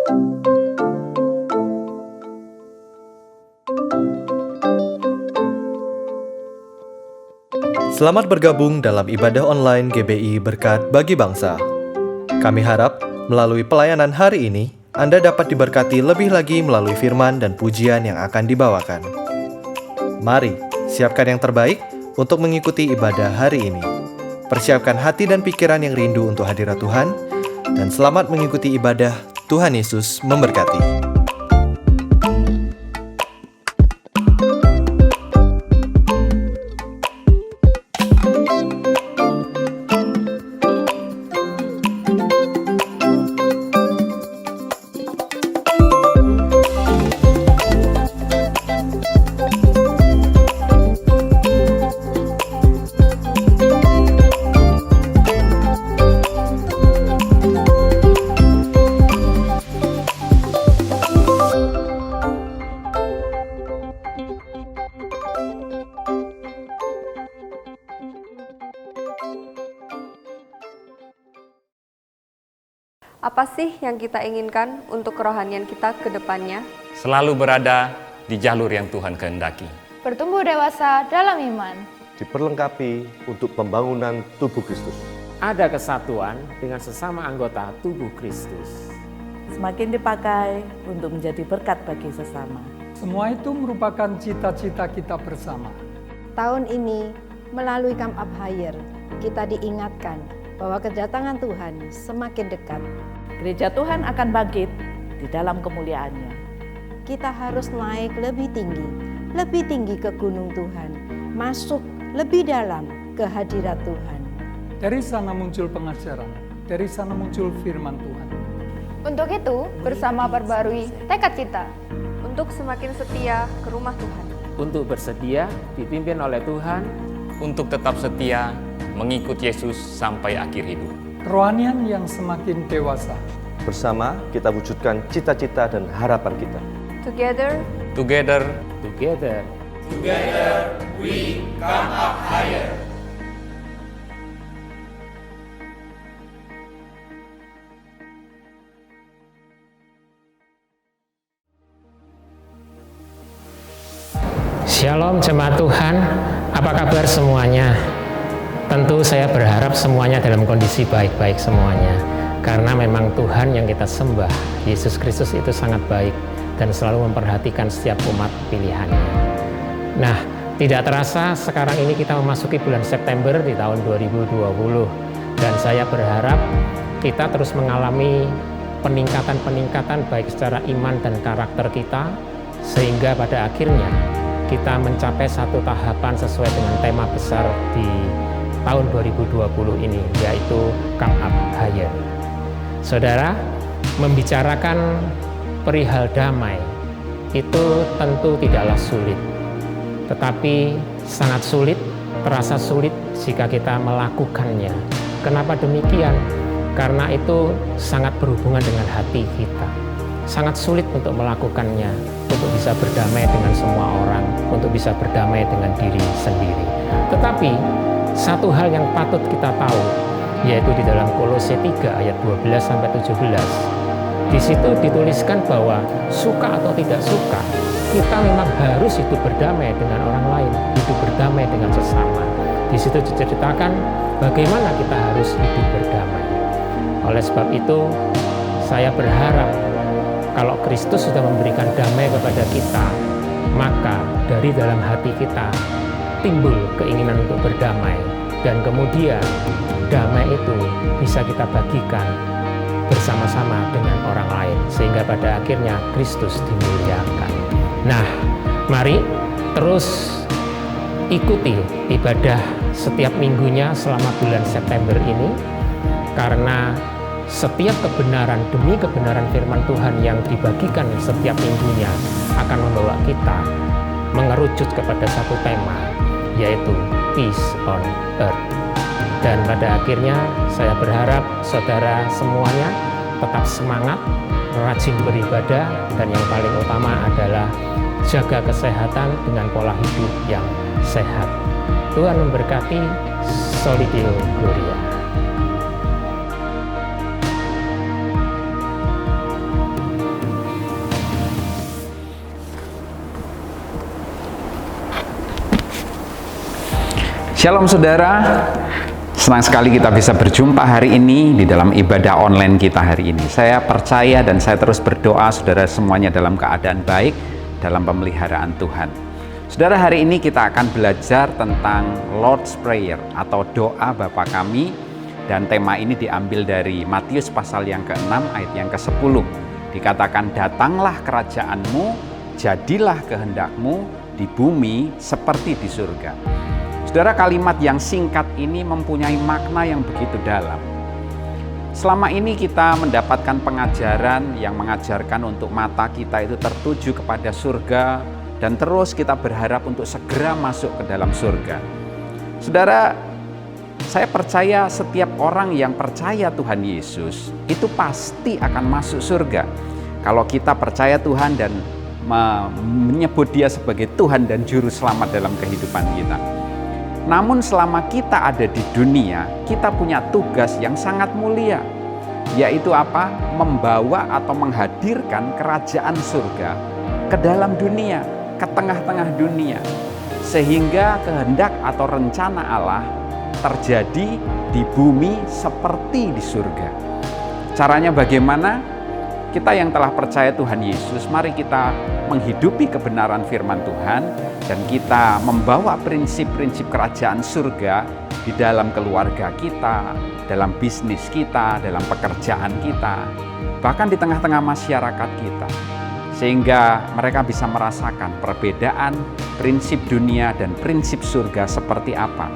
Selamat bergabung dalam ibadah online GBI Berkat Bagi Bangsa. Kami harap melalui pelayanan hari ini, Anda dapat diberkati lebih lagi melalui firman dan pujian yang akan dibawakan. Mari, siapkan yang terbaik untuk mengikuti ibadah hari ini. Persiapkan hati dan pikiran yang rindu untuk hadirat Tuhan, dan selamat mengikuti ibadah. Tuhan Yesus memberkati. Apa sih yang kita inginkan untuk kerohanian kita ke depannya? Selalu berada di jalur yang Tuhan kehendaki. Bertumbuh dewasa dalam iman. Diperlengkapi untuk pembangunan tubuh Kristus. Ada kesatuan dengan sesama anggota tubuh Kristus. Semakin dipakai untuk menjadi berkat bagi sesama. Semua itu merupakan cita-cita kita bersama. Tahun ini, melalui Camp Up Higher, kita diingatkan bahwa kedatangan Tuhan semakin dekat. Gereja Tuhan akan bangkit di dalam kemuliaannya. Kita harus naik lebih tinggi ke gunung Tuhan, masuk lebih dalam ke hadirat Tuhan. Dari sana muncul pengajaran, dari sana muncul firman Tuhan. Untuk itu, bersama perbarui tekad kita. Untuk semakin setia ke rumah Tuhan. Untuk bersedia dipimpin oleh Tuhan. Untuk tetap setia mengikut Yesus sampai akhir hidup. Kerohanian yang semakin dewasa. Bersama kita wujudkan cita-cita dan harapan kita. Together, we come up higher. Shalom jemaat Tuhan, apa kabar semuanya? Tentu saya berharap semuanya dalam kondisi baik-baik semuanya. Karena memang Tuhan yang kita sembah, Yesus Kristus itu sangat baik dan selalu memperhatikan setiap umat pilihannya. Nah, tidak terasa sekarang ini kita memasuki bulan September di tahun 2020. Dan saya berharap kita terus mengalami peningkatan-peningkatan baik secara iman dan karakter kita, sehingga pada akhirnya kita mencapai satu tahapan sesuai dengan tema besar di tahun 2020 ini, yaitu Come Up Higher. Saudara, membicarakan perihal damai itu tentu tidaklah sulit, tetapi sangat sulit, terasa sulit jika kita melakukannya. Kenapa demikian? Karena itu sangat berhubungan dengan hati kita. Sangat sulit untuk melakukannya, untuk bisa berdamai dengan semua orang, untuk bisa berdamai dengan diri sendiri. Tetapi satu hal yang patut kita tahu, yaitu di dalam Kolose 3 ayat 12-17. Di situ dituliskan bahwa suka atau tidak suka, kita memang harus hidup berdamai dengan orang lain, hidup berdamai dengan sesama. Di situ diceritakan bagaimana kita harus hidup berdamai. Oleh sebab itu, saya berharap kalau Kristus sudah memberikan damai kepada kita, maka dari dalam hati kita timbul keinginan untuk berdamai, dan kemudian damai itu bisa kita bagikan bersama-sama dengan orang lain, sehingga pada akhirnya Kristus dimuliakan. Nah, mari terus ikuti ibadah setiap minggunya selama bulan September ini, karena setiap kebenaran demi kebenaran firman Tuhan yang dibagikan setiap minggunya akan membawa kita mengerucut kepada satu tema, yaitu Peace on Earth. Dan pada akhirnya saya berharap saudara semuanya tetap semangat, rajin beribadah, dan yang paling utama adalah jaga kesehatan dengan pola hidup yang sehat. Tuhan memberkati. Soli Deo Gloria. Shalom saudara, senang sekali kita bisa berjumpa hari ini di dalam ibadah online kita hari ini. Saya percaya dan saya terus berdoa saudara semuanya dalam keadaan baik, dalam pemeliharaan Tuhan. Saudara, hari ini kita akan belajar tentang Lord's Prayer atau doa Bapa Kami, dan tema ini diambil dari Matius pasal yang ke-6 ayat yang ke-10. Dikatakan, datanglah kerajaan-Mu, jadilah kehendak-Mu di bumi seperti di surga. Saudara, kalimat yang singkat ini mempunyai makna yang begitu dalam. Selama ini kita mendapatkan pengajaran yang mengajarkan untuk mata kita itu tertuju kepada surga, dan terus kita berharap untuk segera masuk ke dalam surga. Saudara, saya percaya setiap orang yang percaya Tuhan Yesus itu pasti akan masuk surga. Kalau kita percaya Tuhan dan menyebut Dia sebagai Tuhan dan Juru Selamat dalam kehidupan kita. Namun selama kita ada di dunia, kita punya tugas yang sangat mulia, yaitu apa? Membawa atau menghadirkan kerajaan surga ke dalam dunia, ke tengah-tengah dunia, sehingga kehendak atau rencana Allah terjadi di bumi seperti di surga. Caranya bagaimana? Kita yang telah percaya Tuhan Yesus, mari kita menghidupi kebenaran firman Tuhan dan kita membawa prinsip-prinsip kerajaan surga di dalam keluarga kita, dalam bisnis kita, dalam pekerjaan kita, bahkan di tengah-tengah masyarakat kita, sehingga mereka bisa merasakan perbedaan prinsip dunia dan prinsip surga seperti apa,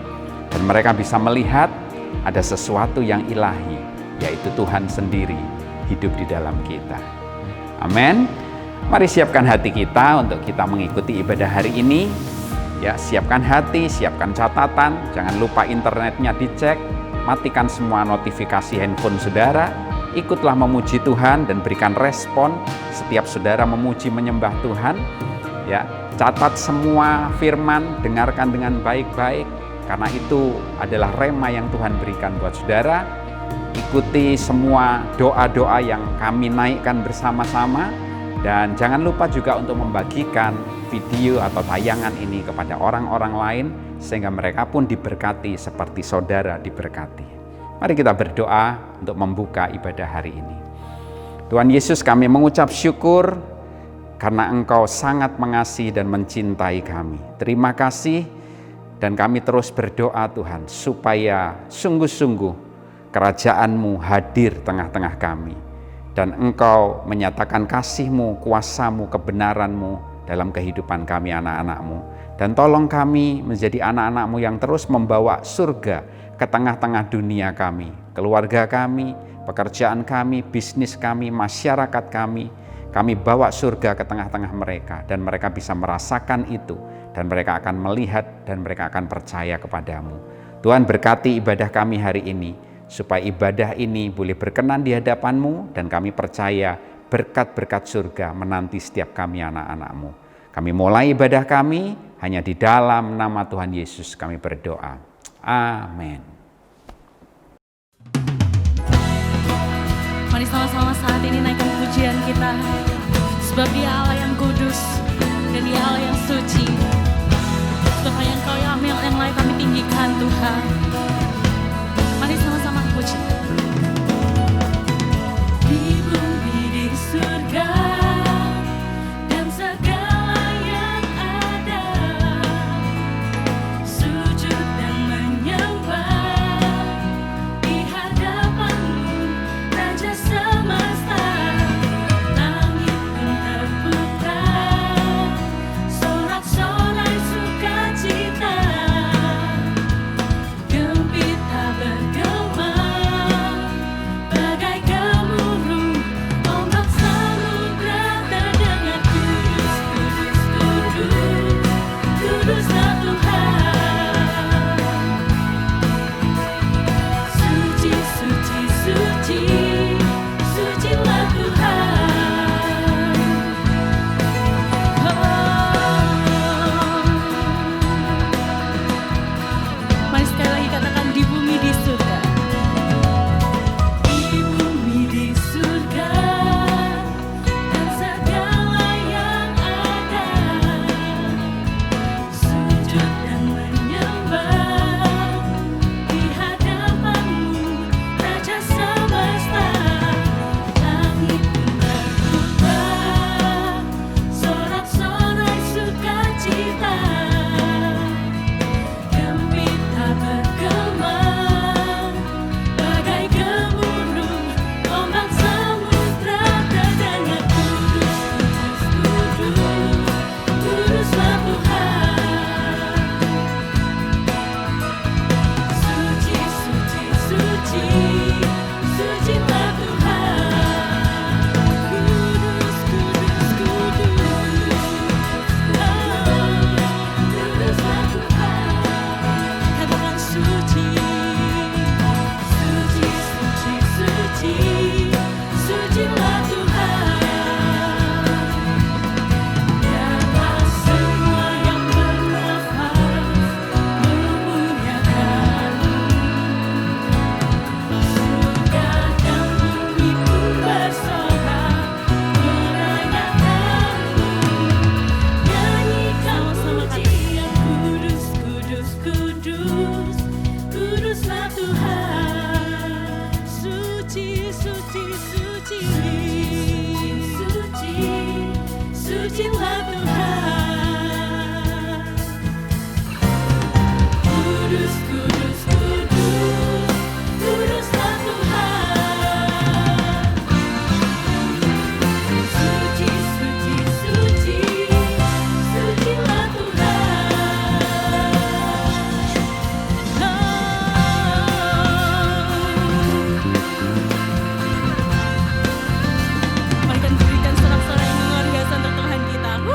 dan mereka bisa melihat ada sesuatu yang ilahi, yaitu Tuhan sendiri hidup di dalam kita. Amin. Mari siapkan hati kita untuk kita mengikuti ibadah hari ini. Ya, siapkan hati, siapkan catatan, jangan lupa internetnya dicek, matikan semua notifikasi handphone saudara, ikutlah memuji Tuhan dan berikan respon setiap saudara memuji menyembah Tuhan. Ya, catat semua firman, dengarkan dengan baik-baik, karena itu adalah rema yang Tuhan berikan buat saudara. Ikuti semua doa-doa yang kami naikkan bersama-sama, dan jangan lupa juga untuk membagikan video atau tayangan ini kepada orang-orang lain sehingga mereka pun diberkati seperti saudara diberkati. Mari kita berdoa untuk membuka ibadah hari ini. Tuhan Yesus, kami mengucap syukur karena Engkau sangat mengasihi dan mencintai kami. Terima kasih, dan kami terus berdoa Tuhan supaya sungguh-sungguh kerajaan-Mu hadir tengah-tengah kami, dan Engkau menyatakan kasih-Mu, kuasa-Mu, kebenaran-Mu dalam kehidupan kami anak-anak-Mu. Dan tolong kami menjadi anak-anak-Mu yang terus membawa surga ke tengah-tengah dunia kami, keluarga kami, pekerjaan kami, bisnis kami, masyarakat kami. Kami bawa surga ke tengah-tengah mereka, dan mereka bisa merasakan itu, dan mereka akan melihat dan mereka akan percaya kepadamu. Tuhan, berkati ibadah kami hari ini, supaya ibadah ini boleh berkenan di hadapan-Mu, dan kami percaya berkat-berkat surga menanti setiap kami anak-anak-Mu. Kami mulai ibadah kami hanya di dalam nama Tuhan Yesus kami berdoa. Amin. Mari sama-sama saat ini naikkan pujian kita, sebab Dia Allah yang kudus dan Dia Allah yang suci. Sebab hanya Engkau yang layak kami tinggikan Tuhan. Mari sama-sama puji. Di bumi, di surga, dan segala yang ada, sujud dan menyembah di hadapan-Mu, Raja semesta. Langit pun terputar, sorak-sorai sukacita. sucilah Tuhan. Kudus, kudus, kudus, kuduslah Tuhan. Suci, suci, suci, sucilah Tuhan. Mari kita berikan sorak-sorai yang luar biasa untuk Tuhan kita.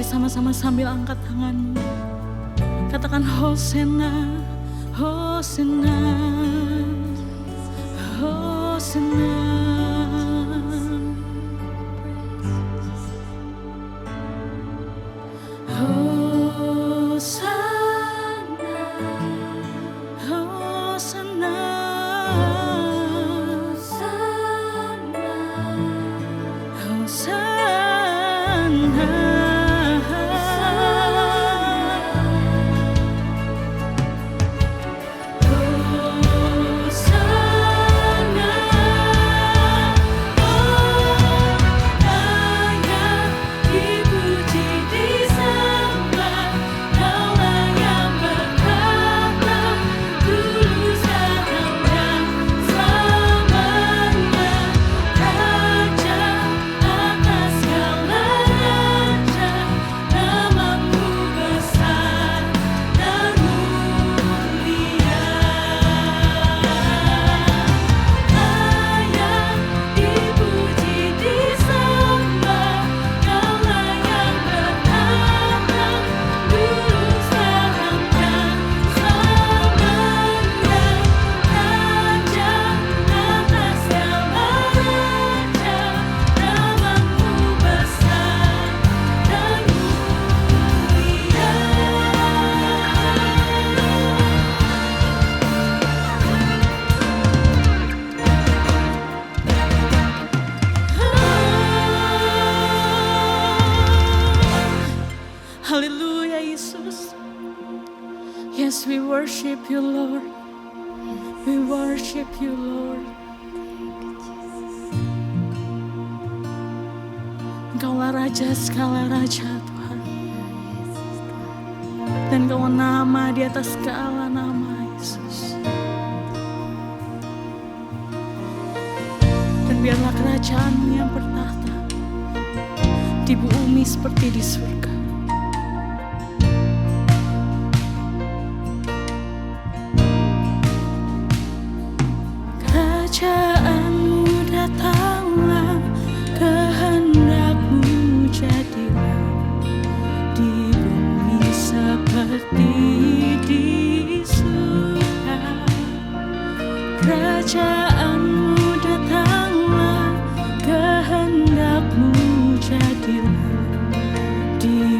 sama-sama sambil angkat tanganmu. Katakan Hosana, Hosana, Hosana. Haleluya Yesus. Yes, we worship you Lord. We worship you Lord. Engkaulah Raja segala Raja Tuhan. Dan Engkau nama di atas segala nama Yesus. Dan biarlah kerajaan-Mu yang bertahta di bumi seperti di surga. Kerajaan-Mu datanglah, kehendak-Mu jadilah di bumi seperti di surga. Kerajaan-Mu datanglah, kehendak-Mu jadilah di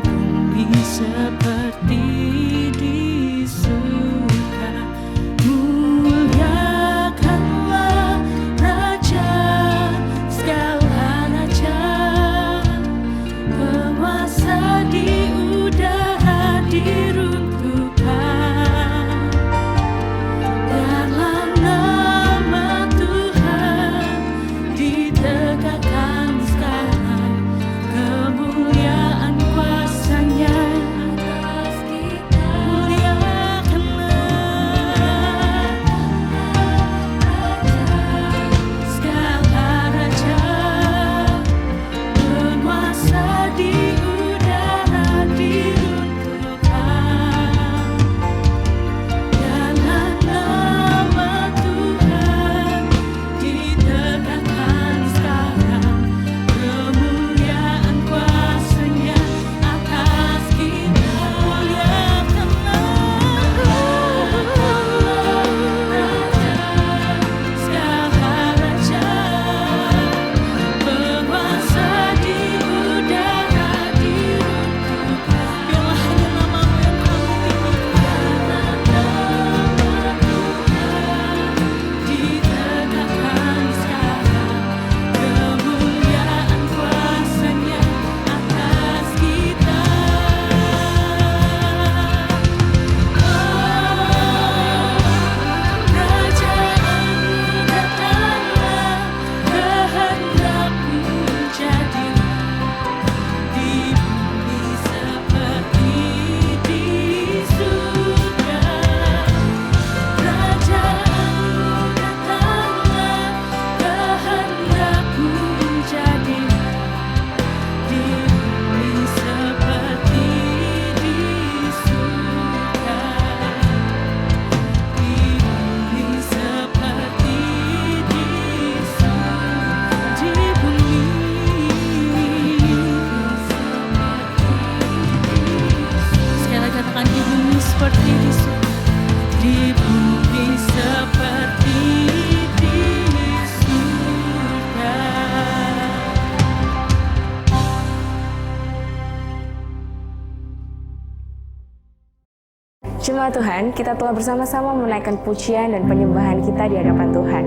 Jemaat Tuhan, kita telah bersama-sama menaikkan pujian dan penyembahan kita di hadapan Tuhan.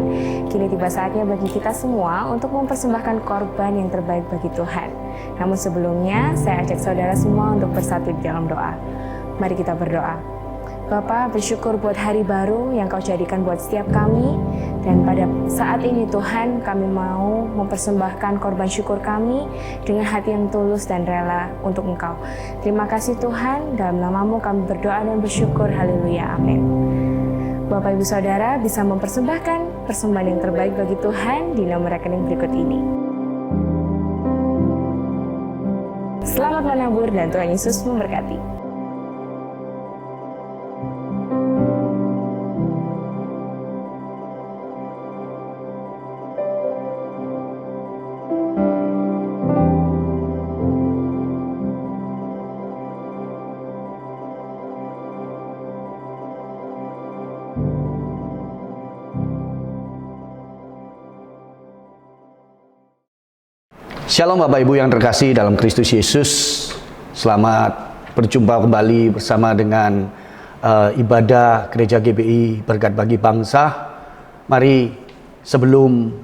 Kini tiba saatnya bagi kita semua untuk mempersembahkan korban yang terbaik bagi Tuhan. Namun sebelumnya, saya ajak saudara semua untuk bersatu di dalam doa. Mari kita berdoa. Bapa, bersyukur buat hari baru yang Kau jadikan buat setiap kami. Dan pada saat ini Tuhan, kami mau mempersembahkan korban syukur kami dengan hati yang tulus dan rela untuk Engkau. Terima kasih Tuhan, dalam nama-Mu kami berdoa dan bersyukur. Haleluya, amin. Bapak Ibu Saudara bisa mempersembahkan persembahan yang terbaik bagi Tuhan di nomor rekening berikut ini. Selamat menabur dan Tuhan Yesus memberkati. Shalom Bapak Ibu yang terkasih dalam Kristus Yesus. Selamat berjumpa kembali bersama dengan ibadah Gereja GBI Berkat Bagi Bangsa. Mari sebelum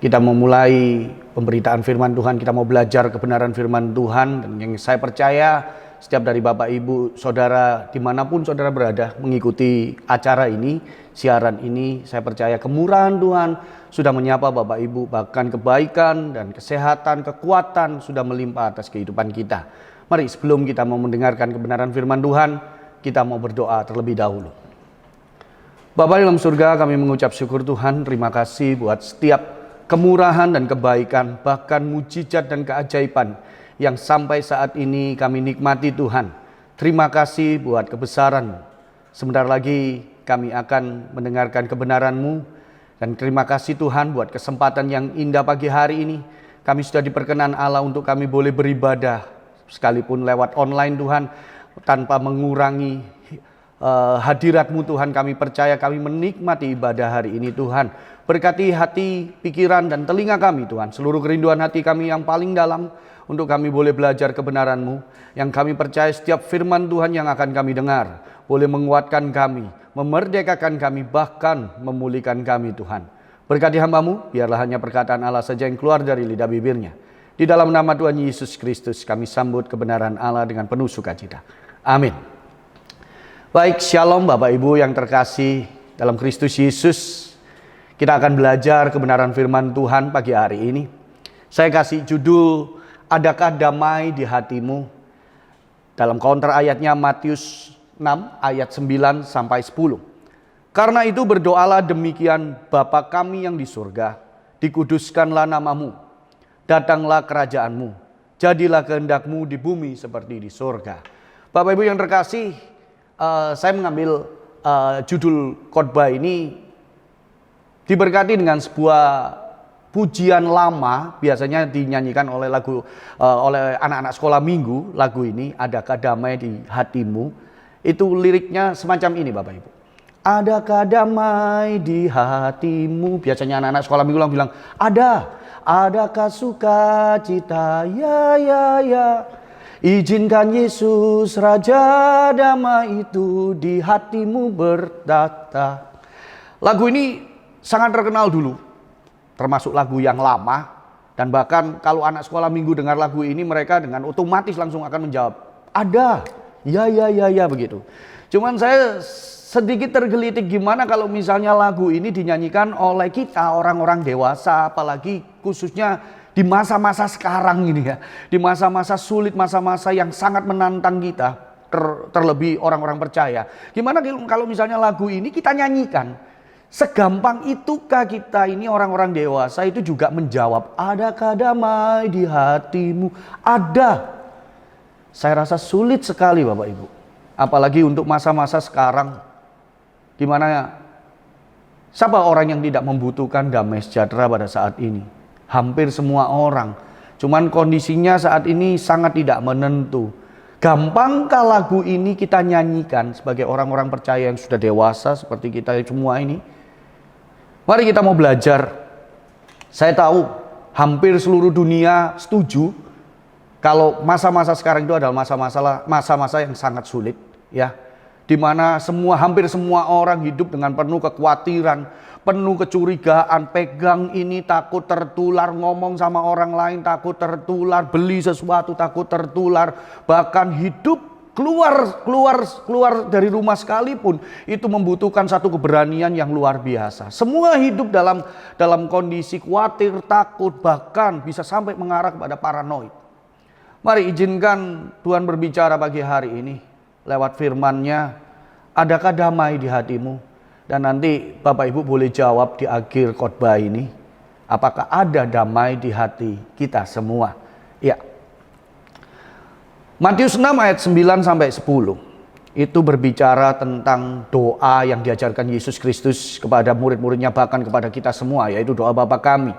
kita memulai pemberitaan firman Tuhan, kita mau belajar kebenaran firman Tuhan. Dan yang saya percaya setiap dari Bapak Ibu Saudara dimanapun Saudara berada mengikuti acara ini, siaran ini, saya percaya kemurahan Tuhan sudah menyapa Bapak Ibu, bahkan kebaikan dan kesehatan, kekuatan sudah melimpah atas kehidupan kita. Mari sebelum kita mau mendengarkan kebenaran firman Tuhan, kita mau berdoa terlebih dahulu. Bapa dalam surga, kami mengucap syukur Tuhan, terima kasih buat setiap kemurahan dan kebaikan, bahkan mujizat dan keajaiban yang sampai saat ini kami nikmati Tuhan. Terima kasih buat kebesaran. Sebentar lagi kami akan mendengarkan kebenaran-Mu. Dan terima kasih Tuhan buat kesempatan yang indah pagi hari ini. Kami sudah diperkenan Allah untuk kami boleh beribadah sekalipun lewat online Tuhan, tanpa mengurangi hadirat-Mu Tuhan. Kami percaya kami menikmati ibadah hari ini Tuhan. Berkati hati, pikiran dan telinga kami Tuhan. Seluruh kerinduan hati kami yang paling dalam untuk kami boleh belajar kebenaran-Mu. Yang kami percaya setiap firman Tuhan yang akan kami dengar boleh menguatkan kami, memerdekakan kami, bahkan memulihkan kami Tuhan. Berkati hamba-Mu, biarlah hanya perkataan Allah saja yang keluar dari lidah bibirnya. Di dalam nama Tuhan Yesus Kristus kami sambut kebenaran Allah dengan penuh sukacita. Amin. Baik, shalom Bapak Ibu yang terkasih dalam Kristus Yesus. Kita akan belajar kebenaran firman Tuhan pagi hari ini. Saya kasih judul, Adakah Damai di Hatimu? Dalam counter ayatnya Matius 6 ayat 9 sampai 10. Karena itu berdoalah demikian, Bapa kami yang di surga, dikuduskanlah nama-Mu, datanglah kerajaan-Mu, jadilah kehendak-Mu di bumi seperti di surga. Bapak Ibu yang terkasih, saya mengambil judul khotbah ini diberkati dengan sebuah pujian lama, biasanya dinyanyikan oleh oleh anak-anak sekolah minggu. Lagu ini, Adakah Damai di Hatimu? Itu liriknya semacam ini Bapak Ibu. Adakah damai di hatimu? Biasanya anak-anak sekolah minggu bilang, ada. Adakah sukacita? Ya, ya, ya. Izinkan Yesus Raja damai itu di hatimu bertata. Lagu ini sangat terkenal dulu, termasuk lagu yang lama. Dan bahkan kalau anak sekolah minggu dengar lagu ini, mereka dengan otomatis langsung akan menjawab, ada. Ya, ya, ya, ya, begitu. Cuman saya sedikit tergelitik gimana kalau misalnya lagu ini dinyanyikan oleh kita orang-orang dewasa, apalagi khususnya di masa-masa sekarang ini ya. Di masa-masa sulit, masa-masa yang sangat menantang kita, terlebih orang-orang percaya. Gimana kalau misalnya lagu ini kita nyanyikan? Segampang itukah kita ini orang-orang dewasa itu juga menjawab, adakah damai di hatimu? Ada. Saya rasa sulit sekali Bapak Ibu. Apalagi untuk masa-masa sekarang, di mana siapa orang yang tidak membutuhkan damai sejahtera pada saat ini? Hampir semua orang. Cuman kondisinya saat ini sangat tidak menentu. Gampangkah lagu ini kita nyanyikan sebagai orang-orang percaya yang sudah dewasa seperti kita semua ini? Mari kita mau belajar. Saya tahu hampir seluruh dunia setuju kalau masa-masa sekarang itu adalah masa-masa yang sangat sulit ya. di mana hampir semua orang hidup dengan penuh kekhawatiran, penuh kecurigaan, pegang ini takut tertular, ngomong sama orang lain takut tertular, beli sesuatu takut tertular, bahkan hidup keluar dari rumah sekalipun itu membutuhkan satu keberanian yang luar biasa. Semua hidup dalam kondisi khawatir, takut, bahkan bisa sampai mengarah kepada paranoid. Mari izinkan Tuhan berbicara pagi hari ini lewat firman-Nya. Adakah damai di hatimu? Dan nanti Bapak Ibu boleh jawab di akhir khotbah ini, apakah ada damai di hati kita semua? Ya. Matius 6 ayat 9 sampai 10 itu berbicara tentang doa yang diajarkan Yesus Kristus kepada murid-muridnya, bahkan kepada kita semua, yaitu doa Bapa kami.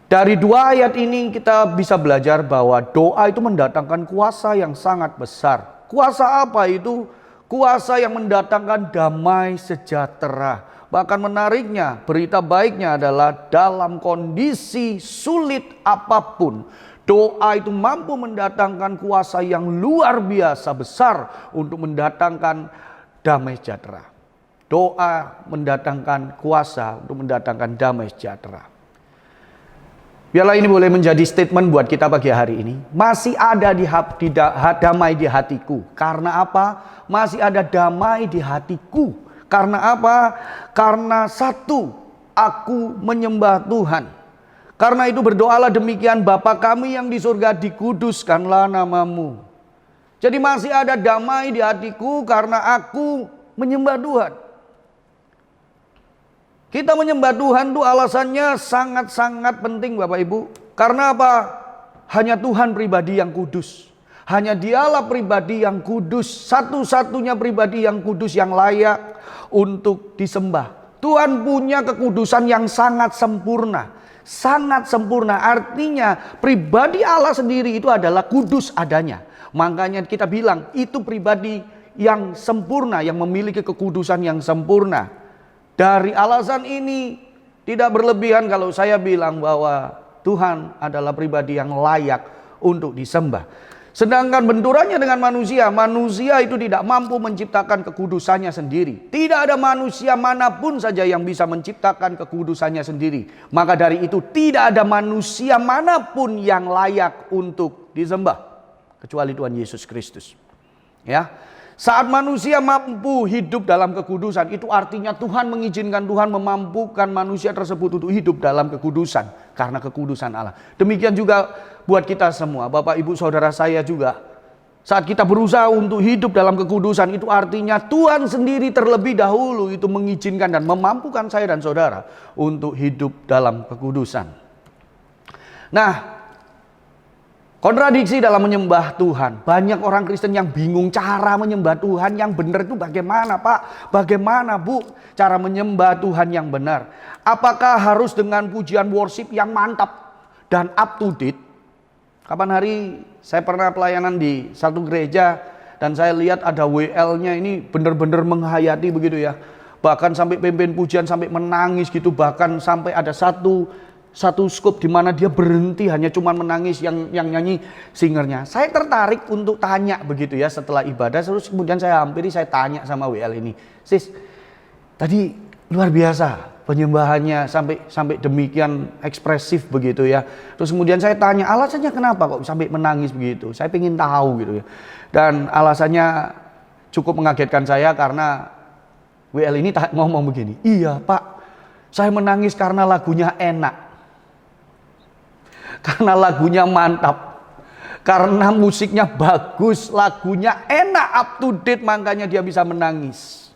Dari dua ayat ini kita bisa belajar bahwa doa itu mendatangkan kuasa yang sangat besar. Kuasa apa itu? Kuasa yang mendatangkan damai sejahtera. Bahkan menariknya, berita baiknya adalah dalam kondisi sulit apapun, doa itu mampu mendatangkan kuasa yang luar biasa besar untuk mendatangkan damai sejahtera. Doa mendatangkan kuasa untuk mendatangkan damai sejahtera. Biarlah ini boleh menjadi statement buat kita pagi hari ini. Masih ada damai di hatiku. Karena apa? Masih ada damai di hatiku. Karena apa? Karena satu, aku menyembah Tuhan. Karena itu berdoalah demikian, Bapa kami yang di surga, dikuduskanlah namamu. Jadi masih ada damai di hatiku karena aku menyembah Tuhan. Kita menyembah Tuhan itu alasannya sangat-sangat penting Bapak Ibu. Karena apa? Hanya Tuhan pribadi yang kudus. Hanya Dialah pribadi yang kudus. Satu-satunya pribadi yang kudus yang layak untuk disembah. Tuhan punya kekudusan yang sangat sempurna. Sangat sempurna. Artinya pribadi Allah sendiri itu adalah kudus adanya. Makanya kita bilang itu pribadi yang sempurna, yang memiliki kekudusan yang sempurna. Dari alasan ini tidak berlebihan kalau saya bilang bahwa Tuhan adalah pribadi yang layak untuk disembah. Sedangkan benturannya dengan manusia, manusia itu tidak mampu menciptakan kekudusannya sendiri. Tidak ada manusia manapun saja yang bisa menciptakan kekudusannya sendiri. Maka dari itu tidak ada manusia manapun yang layak untuk disembah kecuali Tuhan Yesus Kristus. Ya. Saat manusia mampu hidup dalam kekudusan, itu artinya Tuhan mengizinkan, Tuhan memampukan manusia tersebut untuk hidup dalam kekudusan karena kekudusan Allah. Demikian juga buat kita semua, Bapak Ibu Saudara saya juga. Saat kita berusaha untuk hidup dalam kekudusan, itu artinya Tuhan sendiri terlebih dahulu itu mengizinkan dan memampukan saya dan saudara untuk hidup dalam kekudusan. Nah, kontradiksi dalam menyembah Tuhan. Banyak orang Kristen yang bingung cara menyembah Tuhan yang benar itu bagaimana Pak? Bagaimana Bu cara menyembah Tuhan yang benar? Apakah harus dengan pujian worship yang mantap dan up to date? Kapan hari saya pernah pelayanan di satu gereja dan saya lihat ada WL-nya ini benar-benar menghayati begitu ya. Bahkan sampai pimpin pujian sampai menangis gitu. Bahkan sampai ada satu skop di mana dia berhenti hanya cuma menangis yang nyanyi singernya. Saya tertarik untuk tanya begitu ya setelah ibadah, terus kemudian saya hampiri, saya tanya sama WL ini, "Sis, tadi luar biasa penyembahannya sampai demikian ekspresif begitu ya." Terus kemudian saya tanya alasannya kenapa kok sampai menangis begitu. Saya ingin tahu gitu ya. Dan alasannya cukup mengagetkan saya karena WL ini ngomong begini, "Iya Pak, saya menangis karena lagunya enak. Karena lagunya mantap, karena musiknya bagus, lagunya enak, up to date, makanya dia bisa menangis."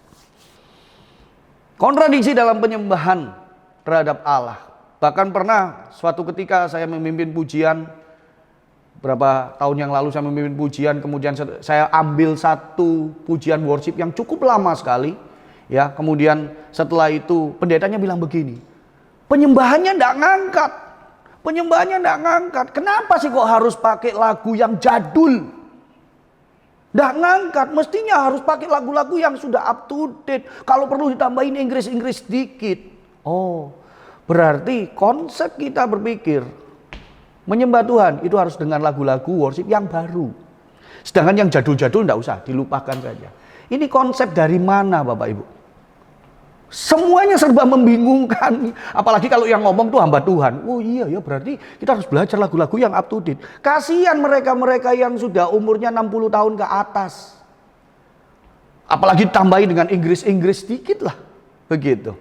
Kontradiksi dalam penyembahan terhadap Allah. Bahkan pernah suatu ketika saya memimpin pujian, berapa tahun yang lalu saya memimpin pujian, kemudian saya ambil satu pujian worship yang cukup lama sekali, ya. Kemudian setelah itu pendetanya bilang begini, "Penyembahannya enggak ngangkat. Penyembahannya enggak ngangkat. Kenapa sih kok harus pakai lagu yang jadul? Enggak ngangkat. Mestinya harus pakai lagu-lagu yang sudah up to date. Kalau perlu ditambahin Inggris-Inggris sedikit." Oh, berarti konsep kita berpikir menyembah Tuhan itu harus dengan lagu-lagu worship yang baru. Sedangkan yang jadul-jadul enggak usah, dilupakan saja. Ini konsep dari mana Bapak Ibu? Semuanya serba membingungkan. Apalagi kalau yang ngomong tuh hamba Tuhan. Oh iya ya, berarti kita harus belajar lagu-lagu yang up to date. Kasihan mereka-mereka yang sudah umurnya 60 tahun ke atas. Apalagi tambahin dengan Inggris-Inggris dikit lah. Begitu.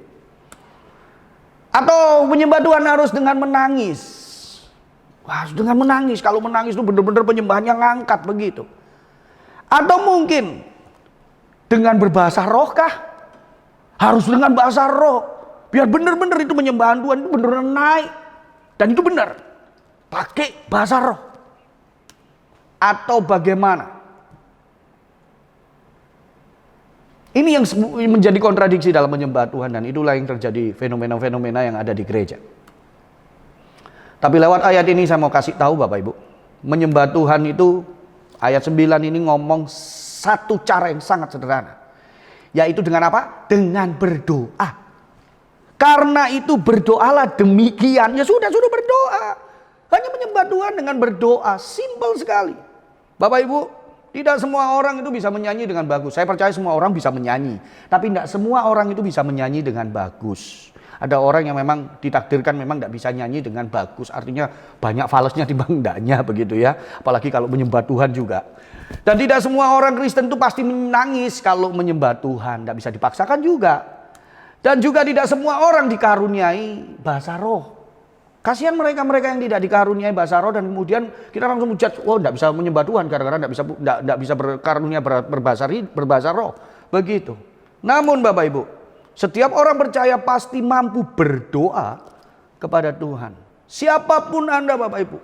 Atau menyembah Tuhan harus dengan menangis. Wah, dengan menangis. Kalau menangis itu benar-benar penyembahannya ngangkat begitu. Atau mungkin dengan berbahasa roh kah? Harus dengan bahasa roh. Biar benar-benar itu penyembahan Tuhan itu benar-benar naik. Dan itu benar. Pakai bahasa roh. Atau bagaimana? Ini yang menjadi kontradiksi dalam menyembah Tuhan. Dan itulah yang terjadi fenomena-fenomena yang ada di gereja. Tapi lewat ayat ini saya mau kasih tahu Bapak Ibu. Menyembah Tuhan itu ayat 9 ini ngomong satu cara yang sangat sederhana. Yaitu dengan apa? Dengan berdoa. Karena itu berdoalah demikian. Ya sudah berdoa. Hanya menyembah Tuhan dengan berdoa. Simple sekali. Bapak Ibu, tidak semua orang itu bisa menyanyi dengan bagus. Saya percaya semua orang bisa menyanyi. Tapi tidak semua orang itu bisa menyanyi dengan bagus. Ada orang yang memang ditakdirkan memang tidak bisa nyanyi dengan bagus. Artinya banyak falesnya timbang ndaknya begitu ya. Apalagi kalau menyembah Tuhan juga. Dan tidak semua orang Kristen itu pasti menangis kalau menyembah Tuhan. Tidak bisa dipaksakan juga. Dan juga tidak semua orang dikaruniai bahasa roh. Kasihan mereka-mereka yang tidak dikaruniai bahasa roh. Dan kemudian kita langsung menjudge, oh tidak bisa menyembah Tuhan. Karena tidak bisa berkarunia berbahasa roh. Begitu. Namun Bapak Ibu, setiap orang percaya pasti mampu berdoa kepada Tuhan. Siapapun Anda Bapak Ibu.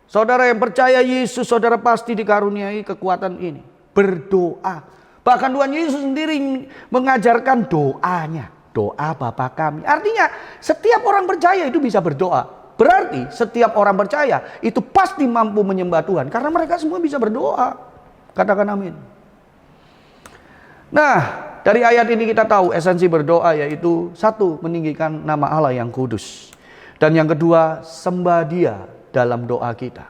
Saudara yang percaya Yesus, saudara pasti dikaruniai kekuatan ini. Berdoa. Bahkan Tuhan Yesus sendiri mengajarkan doanya. Doa Bapa kami. Artinya setiap orang percaya itu bisa berdoa. Berarti setiap orang percaya itu pasti mampu menyembah Tuhan. Karena mereka semua bisa berdoa. Katakan amin. Nah, dari ayat ini kita tahu esensi berdoa yaitu satu, meninggikan nama Allah yang kudus. Dan yang kedua, sembah Dia dalam doa kita.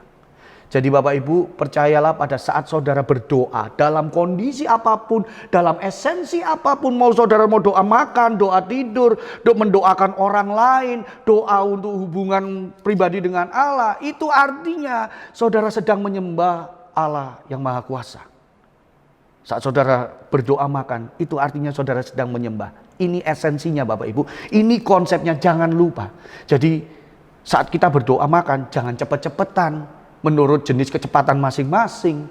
Jadi Bapak Ibu, percayalah pada saat saudara berdoa dalam kondisi apapun, dalam esensi apapun, mau saudara mau doa makan, doa tidur, mendoakan orang lain, doa untuk hubungan pribadi dengan Allah, itu artinya saudara sedang menyembah Allah yang Maha Kuasa. Saat saudara berdoa makan, itu artinya saudara sedang menyembah. Ini esensinya Bapak Ibu. Ini konsepnya, jangan lupa. Jadi saat kita berdoa makan, jangan cepet-cepetan menurut jenis kecepatan masing-masing.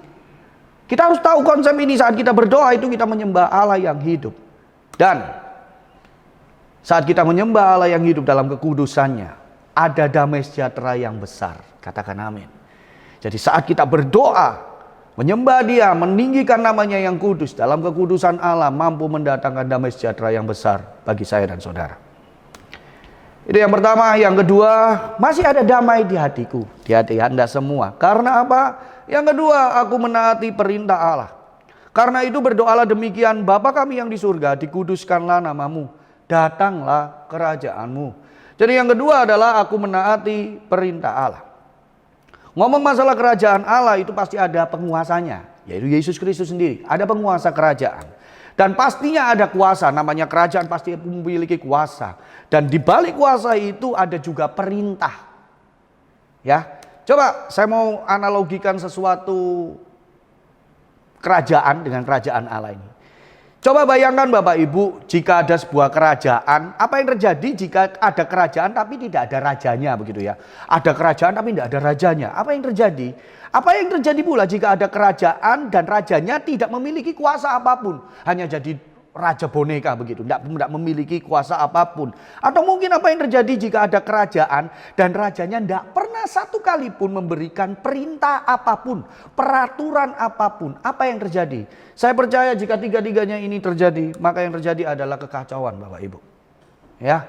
Kita harus tahu konsep ini. Saat kita berdoa itu kita menyembah Allah yang hidup. Dan saat kita menyembah Allah yang hidup dalam kekudusannya, ada damai sejahtera yang besar. Katakan amin. Jadi saat kita berdoa, menyembah Dia, meninggikan namanya yang kudus, dalam kekudusan Allah mampu mendatangkan damai sejahtera yang besar bagi saya dan saudara. Itu yang pertama. Yang kedua, masih ada damai di hatiku, di hati Anda semua. Karena apa? Yang kedua, aku menaati perintah Allah. Karena itu berdoalah demikian, Bapa kami yang di surga, dikuduskanlah namamu, datanglah kerajaanmu. Jadi yang kedua adalah aku menaati perintah Allah. Ngomong masalah kerajaan Allah itu pasti ada penguasanya, yaitu Yesus Kristus sendiri. Ada penguasa kerajaan. Dan pastinya ada kuasa, namanya kerajaan pasti memiliki kuasa. Dan di balik kuasa itu ada juga perintah. Ya, coba saya mau analogikan sesuatu kerajaan dengan kerajaan Allah ini. Coba bayangkan Bapak Ibu, jika ada sebuah kerajaan, apa yang terjadi jika ada kerajaan tapi tidak ada rajanya begitu ya. Ada kerajaan tapi tidak ada rajanya. Apa yang terjadi? Apa yang terjadi pula jika ada kerajaan dan rajanya tidak memiliki kuasa apapun, hanya jadi raja boneka begitu, tidak memiliki kuasa apapun. Atau mungkin apa yang terjadi jika ada kerajaan dan rajanya tidak pernah satu kali pun memberikan perintah apapun, peraturan apapun. Apa yang terjadi? Saya percaya jika tiga-tiganya ini terjadi, maka yang terjadi adalah kekacauan Bapak Ibu. Ya,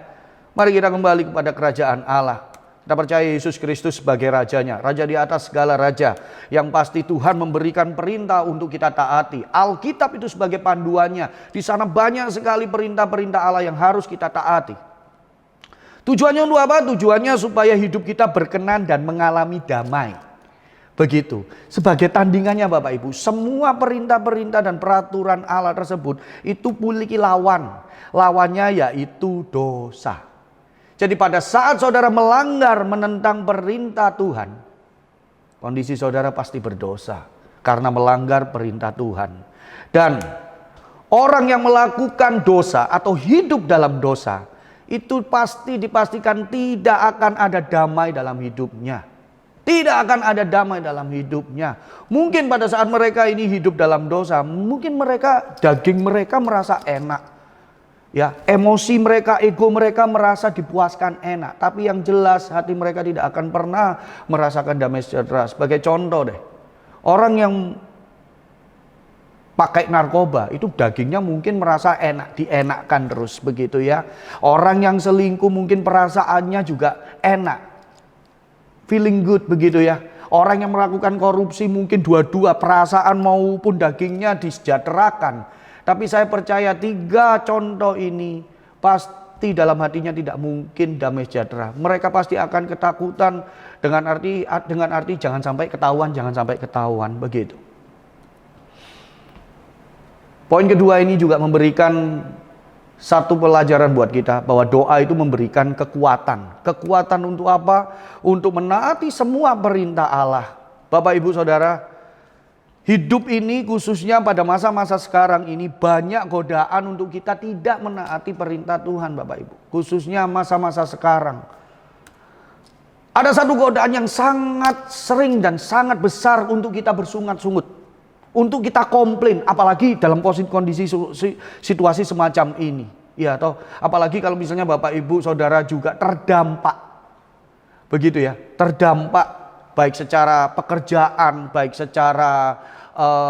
mari kita kembali kepada kerajaan Allah. Kita percaya Yesus Kristus sebagai rajanya, raja di atas segala raja, yang pasti Tuhan memberikan perintah untuk kita taati. Alkitab itu sebagai panduannya. Di sana banyak sekali perintah-perintah Allah yang harus kita taati. Tujuannya untuk apa? Tujuannya supaya hidup kita berkenan dan mengalami damai. Begitu. Sebagai tandingannya Bapak Ibu, semua perintah-perintah dan peraturan Allah tersebut itu memiliki lawan. Lawannya yaitu dosa. Jadi pada saat saudara melanggar menentang perintah Tuhan, kondisi saudara pasti berdosa karena melanggar perintah Tuhan. Dan orang yang melakukan dosa atau hidup dalam dosa, itu pasti dipastikan tidak akan ada damai dalam hidupnya. Tidak akan ada damai dalam hidupnya. Mungkin pada saat mereka ini hidup dalam dosa, mungkin daging mereka merasa enak. Ya, emosi mereka, ego mereka merasa dipuaskan enak. Tapi yang jelas hati mereka tidak akan pernah merasakan damai sejahtera. Sebagai contoh deh, orang yang pakai narkoba itu dagingnya mungkin merasa enak, dienakkan terus begitu ya. Orang yang selingkuh mungkin perasaannya juga enak, feeling good begitu ya. Orang yang melakukan korupsi mungkin dua-dua perasaan maupun dagingnya disejahterakan. Tapi saya percaya 3 contoh ini pasti dalam hatinya tidak mungkin damai sejahtera. Mereka pasti akan ketakutan dengan arti jangan sampai ketahuan begitu. Poin kedua ini juga memberikan satu pelajaran buat kita bahwa doa itu memberikan kekuatan. Kekuatan untuk apa? Untuk menaati semua perintah Allah. Bapak Ibu Saudara, hidup ini khususnya pada masa-masa sekarang ini banyak godaan untuk kita tidak menaati perintah Tuhan Bapak Ibu. Khususnya masa-masa sekarang. Ada satu godaan yang sangat sering dan sangat besar untuk kita bersungut-sungut. Untuk kita komplain, apalagi dalam kondisi situasi semacam ini. Ya, atau apalagi kalau misalnya Bapak Ibu Saudara juga terdampak. Begitu ya, terdampak baik secara pekerjaan, baik secara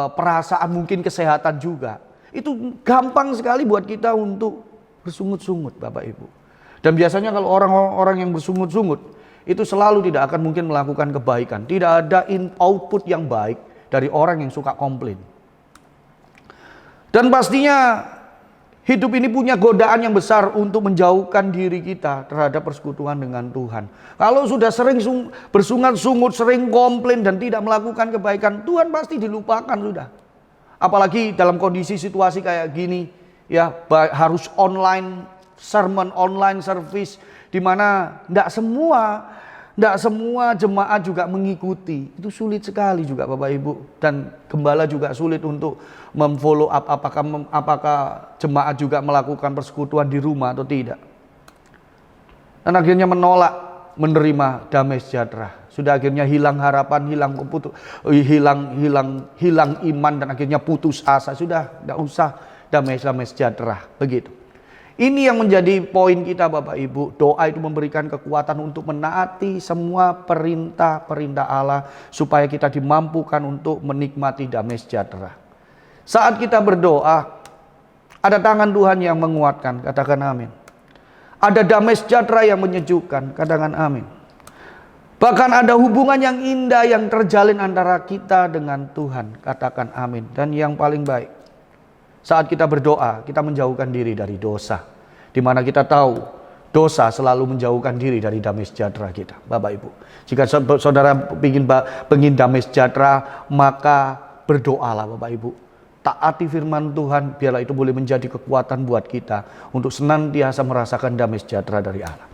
perasaan, mungkin kesehatan juga. Itu gampang sekali buat kita untuk bersungut-sungut Bapak Ibu. Dan biasanya kalau orang-orang yang bersungut-sungut itu selalu tidak akan mungkin melakukan kebaikan. Tidak ada output yang baik dari orang yang suka komplain. Dan pastinya hidup ini punya godaan yang besar untuk menjauhkan diri kita terhadap persekutuan dengan Tuhan. Kalau sudah sering bersungut-sungut, sering komplain dan tidak melakukan kebaikan, Tuhan pasti dilupakan sudah. Apalagi dalam kondisi situasi kayak gini, ya harus online sermon, online service, di mana tidak semua jemaat juga mengikuti. Itu sulit sekali juga Bapak Ibu. Dan gembala juga sulit untuk memfollow up apakah jemaat juga melakukan persekutuan di rumah atau tidak. Dan akhirnya menolak menerima damai sejahtera. Sudah akhirnya hilang harapan, hilang iman, dan akhirnya putus asa. Sudah tidak usah damai sejahtera. Begitu. Ini yang menjadi poin kita Bapak Ibu. Doa itu memberikan kekuatan untuk menaati semua perintah-perintah Allah supaya kita dimampukan untuk menikmati damai sejahtera. Saat kita berdoa, ada tangan Tuhan yang menguatkan, katakan amin. Ada damai sejahtera yang menyejukkan, katakan amin. Bahkan ada hubungan yang indah yang terjalin antara kita dengan Tuhan, katakan amin. Dan yang paling baik, saat kita berdoa, kita menjauhkan diri dari dosa. Di mana kita tahu dosa selalu menjauhkan diri dari damai sejahtera kita, Bapak Ibu. Jika saudara ingin damai sejahtera, maka berdoalah Bapak Ibu. Taati firman Tuhan, biarlah itu boleh menjadi kekuatan buat kita untuk senantiasa merasakan damai sejahtera dari Allah.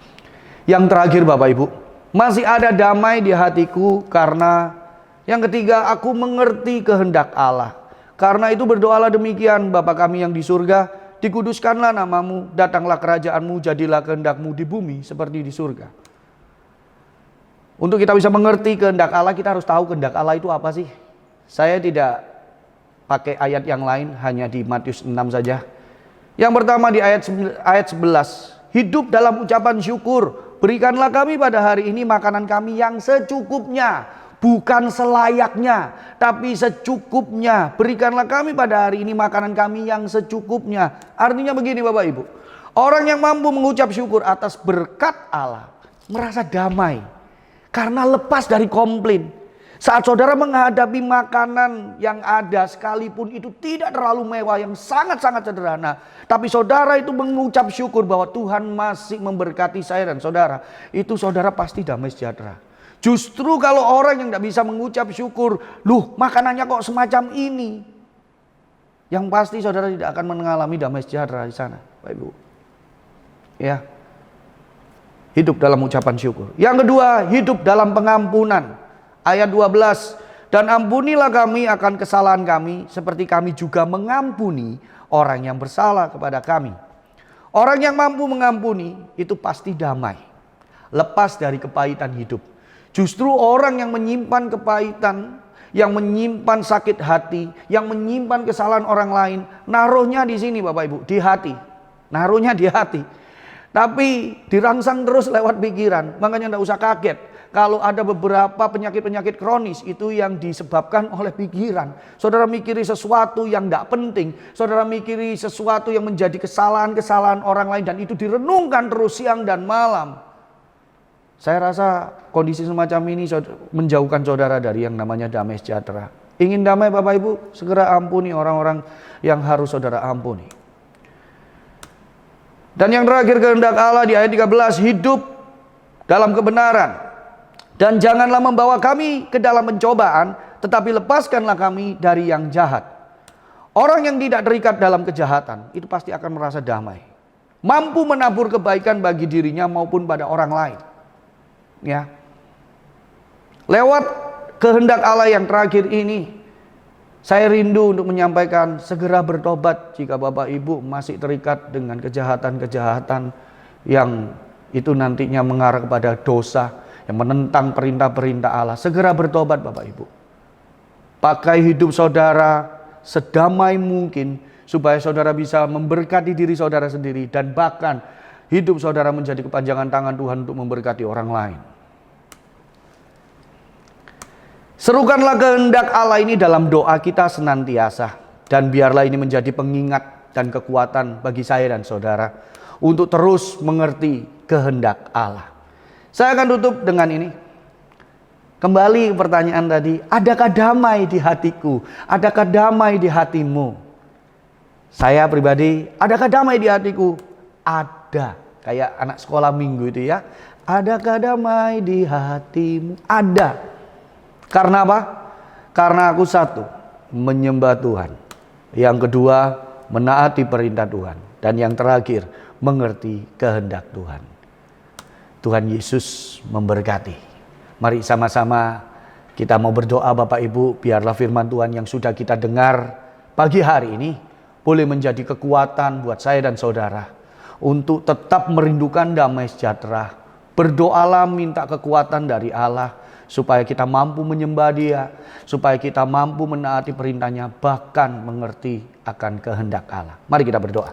Yang terakhir Bapak Ibu, masih ada damai di hatiku karena yang ketiga, aku mengerti kehendak Allah. Karena itu berdoalah demikian, Bapa kami yang di surga, dikuduskanlah namamu, datanglah kerajaanmu, jadilah kehendakmu di bumi seperti di surga. Untuk kita bisa mengerti kehendak Allah, kita harus tahu kehendak Allah itu apa sih. Saya tidak pakai ayat yang lain, hanya di Matius 6 saja. Yang pertama di ayat 11, hidup dalam ucapan syukur, berikanlah kami pada hari ini makanan kami yang secukupnya. Bukan selayaknya, tapi secukupnya. Berikanlah kami pada hari ini makanan kami yang secukupnya. Artinya begini Bapak Ibu, orang yang mampu mengucap syukur atas berkat Allah merasa damai karena lepas dari komplain. Saat saudara menghadapi makanan yang ada, sekalipun itu tidak terlalu mewah, yang sangat-sangat sederhana, tapi saudara itu mengucap syukur bahwa Tuhan masih memberkati saya dan saudara, itu saudara pasti damai sejahtera. Justru kalau orang yang tidak bisa mengucap syukur, loh makanannya kok semacam ini, yang pasti saudara tidak akan mengalami damai sejahtera di sana, Bapak Ibu. Ya, hidup dalam ucapan syukur. Yang kedua, hidup dalam pengampunan. Ayat 12, dan ampunilah kami akan kesalahan kami, seperti kami juga mengampuni orang yang bersalah kepada kami. Orang yang mampu mengampuni itu pasti damai, lepas dari kepahitan hidup. Justru orang yang menyimpan kepahitan, yang menyimpan sakit hati, yang menyimpan kesalahan orang lain, naruhnya di sini Bapak Ibu, di hati. Naruhnya di hati. Tapi dirangsang terus lewat pikiran. Makanya tidak usah kaget kalau ada beberapa penyakit-penyakit kronis itu yang disebabkan oleh pikiran. Saudara mikiri sesuatu yang tidak penting, saudara mikiri sesuatu yang menjadi kesalahan-kesalahan orang lain, dan itu direnungkan terus siang dan malam. Saya rasa kondisi semacam ini menjauhkan saudara dari yang namanya damai sejahtera. Ingin damai Bapak Ibu, segera ampuni orang-orang yang harus saudara ampuni. Dan yang terakhir, kehendak Allah di ayat 13, hidup dalam kebenaran. Dan janganlah membawa kami ke dalam pencobaan, tetapi lepaskanlah kami dari yang jahat. Orang yang tidak terikat dalam kejahatan, itu pasti akan merasa damai. Mampu menabur kebaikan bagi dirinya maupun pada orang lain. Ya, lewat kehendak Allah yang terakhir ini, saya rindu untuk menyampaikan segera bertobat jika Bapak Ibu masih terikat dengan kejahatan-kejahatan yang itu nantinya mengarah kepada dosa, yang menentang perintah-perintah Allah. Segera bertobat Bapak Ibu. Pakai hidup saudara sedamai mungkin supaya saudara bisa memberkati diri saudara sendiri, dan bahkan hidup saudara menjadi kepanjangan tangan Tuhan untuk memberkati orang lain. Serukanlah kehendak Allah ini dalam doa kita senantiasa, dan biarlah ini menjadi pengingat dan kekuatan bagi saya dan saudara untuk terus mengerti kehendak Allah. Saya akan tutup dengan ini. Kembali pertanyaan tadi, adakah damai di hatiku? Adakah damai di hatimu? Saya pribadi, adakah damai di hatiku? Ada. Kayak anak sekolah minggu itu ya. Adakah damai di hatimu? Ada. Karena apa? Karena aku satu, menyembah Tuhan. Yang kedua, menaati perintah Tuhan. Dan yang terakhir, mengerti kehendak Tuhan. Tuhan Yesus memberkati. Mari sama-sama kita mau berdoa Bapak Ibu, biarlah firman Tuhan yang sudah kita dengar pagi hari ini boleh menjadi kekuatan buat saya dan saudara untuk tetap merindukan damai sejahtera. Berdoalah minta kekuatan dari Allah supaya kita mampu menyembah Dia, supaya kita mampu menaati perintahnya, bahkan mengerti akan kehendak Allah. Mari kita berdoa.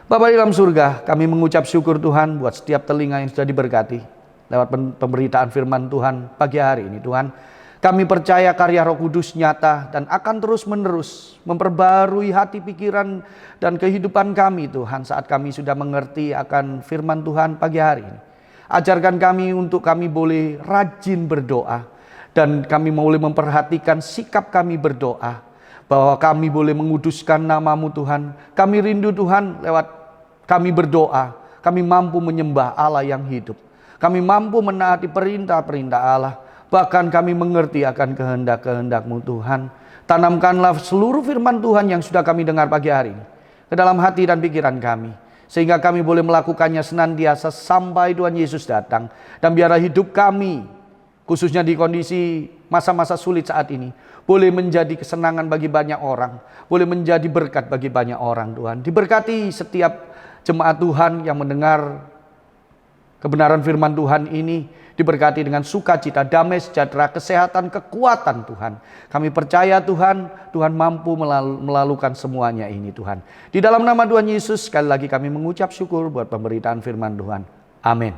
Bapa di dalam surga, kami mengucap syukur Tuhan buat setiap telinga yang sudah diberkati lewat pemberitaan firman Tuhan pagi hari ini. Tuhan, kami percaya karya Roh Kudus nyata dan akan terus-menerus memperbarui hati, pikiran, dan kehidupan kami Tuhan, saat kami sudah mengerti akan firman Tuhan pagi hari ini. Ajarkan kami untuk kami boleh rajin berdoa, dan kami boleh memperhatikan sikap kami berdoa, bahwa kami boleh menguduskan nama-Mu Tuhan. Kami rindu Tuhan, lewat kami berdoa, kami mampu menyembah Allah yang hidup. Kami mampu menaati perintah-perintah Allah, bahkan kami mengerti akan kehendak-kehendak-Mu Tuhan. Tanamkanlah seluruh firman Tuhan yang sudah kami dengar pagi hari ini ke dalam hati dan pikiran kami, sehingga kami boleh melakukannya senantiasa sampai Tuhan Yesus datang. Dan biarlah hidup kami, khususnya di kondisi masa-masa sulit saat ini, boleh menjadi kesenangan bagi banyak orang, boleh menjadi berkat bagi banyak orang. Tuhan, diberkati setiap jemaat Tuhan yang mendengar kebenaran firman Tuhan ini, diberkati dengan sukacita, damai sejahtera, kesehatan, kekuatan Tuhan. Kami percaya Tuhan, Tuhan mampu melalukan semuanya ini Tuhan. Di dalam nama Tuhan Yesus, sekali lagi kami mengucap syukur buat pemberitaan firman Tuhan. Amin.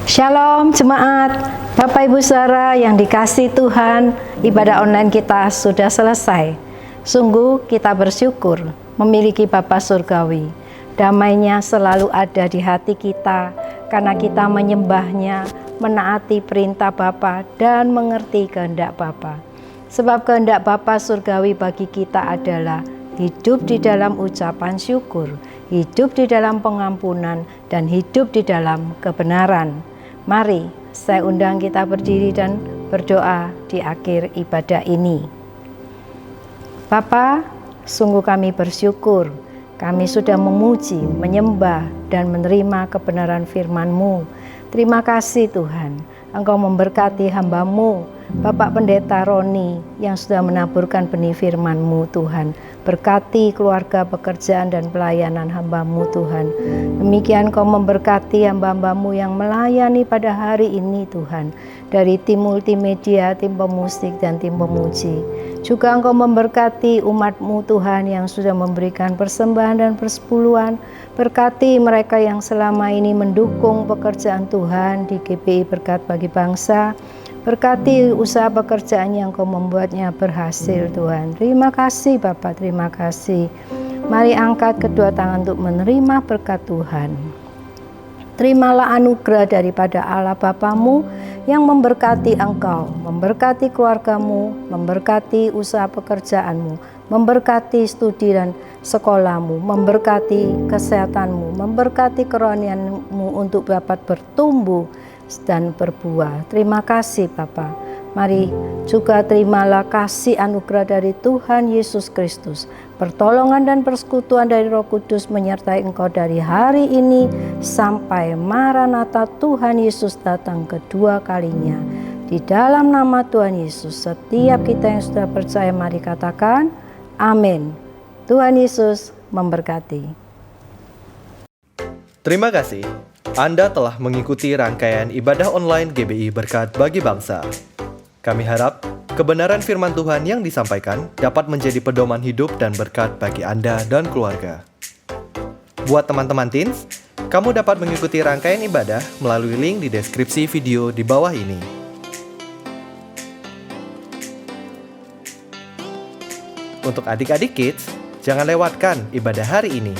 Shalom jemaat, Bapak Ibu Saudara yang dikasihi Tuhan, ibadah online kita sudah selesai. Sungguh kita bersyukur memiliki Bapa Surgawi. Damainya selalu ada di hati kita karena kita menyembahnya, menaati perintah Bapa dan mengerti kehendak Bapa. Sebab kehendak Bapa Surgawi bagi kita adalah hidup di dalam ucapan syukur, hidup di dalam pengampunan, dan hidup di dalam kebenaran. Mari saya undang kita berdiri dan berdoa di akhir ibadah ini. Bapa, sungguh kami bersyukur, kami sudah memuji, menyembah, dan menerima kebenaran firman-Mu. Terima kasih Tuhan, Engkau memberkati hamba-Mu, Bapak Pendeta Roni yang sudah menaburkan benih firman-Mu Tuhan. Berkati keluarga, pekerjaan, dan pelayanan hamba-Mu Tuhan. Demikian Kau memberkati hamba-hamba-Mu yang melayani pada hari ini Tuhan. Dari tim multimedia, tim pemusik, dan tim pemuji. Juga Engkau memberkati umat-Mu Tuhan yang sudah memberikan persembahan dan persepuluhan. Berkati mereka yang selama ini mendukung pekerjaan Tuhan di GBI Berkat Bagi Bangsa. Berkati usaha pekerjaan yang Kau membuatnya berhasil Tuhan. Terima kasih Bapak, terima kasih. Mari angkat kedua tangan untuk menerima berkat Tuhan. Terimalah anugerah daripada Allah Bapamu yang memberkati engkau, memberkati keluargamu, memberkati usaha pekerjaanmu, memberkati studi dan sekolahmu, memberkati kesehatanmu, memberkati kerohanianmu untuk dapat bertumbuh dan berbuah. Terima kasih Bapa. Mari juga terimalah kasih anugerah dari Tuhan Yesus Kristus, pertolongan dan persekutuan dari Roh Kudus menyertai engkau dari hari ini sampai Maranatha Tuhan Yesus datang kedua kalinya. Di dalam nama Tuhan Yesus, setiap kita yang sudah percaya mari katakan amin. Tuhan Yesus memberkati. Terima kasih. Anda telah mengikuti rangkaian ibadah online GBI Berkat Bagi Bangsa. Kami harap kebenaran firman Tuhan yang disampaikan dapat menjadi pedoman hidup dan berkat bagi Anda dan keluarga. Buat teman-teman teens, kamu dapat mengikuti rangkaian ibadah melalui link di deskripsi video di bawah ini. Untuk adik-adik kids, jangan lewatkan ibadah hari ini.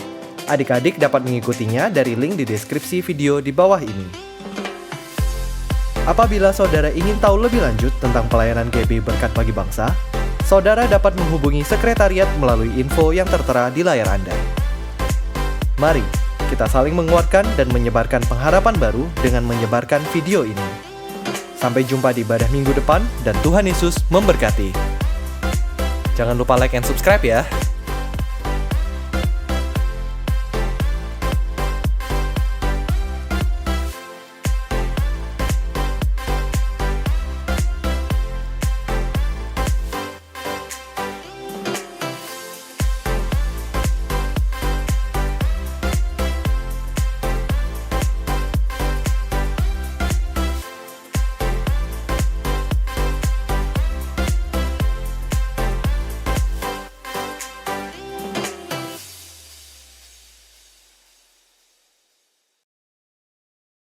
Adik-adik dapat mengikutinya dari link di deskripsi video di bawah ini. Apabila saudara ingin tahu lebih lanjut tentang pelayanan GBI Berkat Bagi Bangsa, saudara dapat menghubungi sekretariat melalui info yang tertera di layar Anda. Mari kita saling menguatkan dan menyebarkan pengharapan baru dengan menyebarkan video ini. Sampai jumpa di ibadah minggu depan dan Tuhan Yesus memberkati. Jangan lupa like and subscribe ya.